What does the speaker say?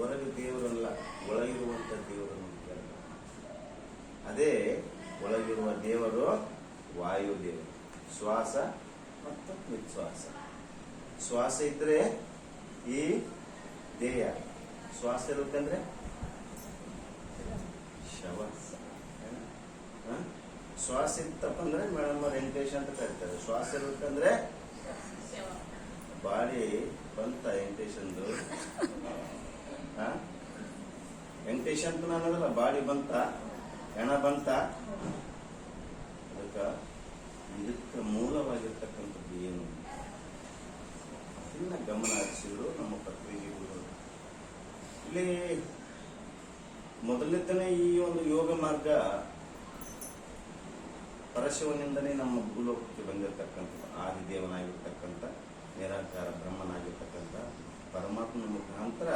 ಹೊರಗೆ ದೇವರಲ್ಲ, ಒಳಗಿರುವಂಥ ದೇವರನ್ನು ಕೇಳಬೇಕು. ಅದೇ ಒಳಗಿರುವ ದೇವರು ವಾಯುದೇವರು. ಶ್ವಾಸ ಮತ್ತು ನಿಶ್ವಾಸ. ಶ್ವಾಸ ಇದ್ರೆ ಈ ದೇಹ, ಶ್ವಾಸ ಇರುತ್ತಂದ್ರೆ ಶವ. ಶ್ವಾಸ ಇತ್ತಪ್ಪ ಅಂದ್ರೆ ಮೇಡಮ್ ವೆಂಕಟೇಶ್ ಅಂತ ಕರೀತಾರೆ. ಶ್ವಾಸ ಇರುತ್ತಂದ್ರೆ ಬಾಡಿ ಬಂತ ವೆಂಕಟೇಶಂದು. ವೆಂಕಟೇಶ್ ಅಂತ ಅನ್ನೋದಲ್ಲ, ಬಾಡಿ ಬಂತ, ಹೆಣ ಬಂತ. ಇದಕ್ಕೆ ಮೂಲವಾಗಿರ್ತಕ್ಕಂಥದ್ದು ಏನು ಇನ್ನ ಗಮನ ಹರಿಸಿದ್ರು ನಮ್ಮ ಪತ್ರಿಕೆಗಳು. ಇಲ್ಲಿ ಮೊದಲನೇತನೇ ಈ ಒಂದು ಯೋಗ ಮಾರ್ಗ ಪರಶಿವನಿಂದನೇ ನಮ್ಮ ಭೂಲೋಕಕ್ಕೆ ಬಂದಿರತಕ್ಕಂಥದ್ದು. ಆದಿದೇವನಾಗಿರ್ತಕ್ಕಂಥ, ನಿರಾಕಾರ ಬ್ರಹ್ಮನಾಗಿರ್ತಕ್ಕಂಥ ಪರಮಾತ್ಮನ ಮುಖಾಂತರ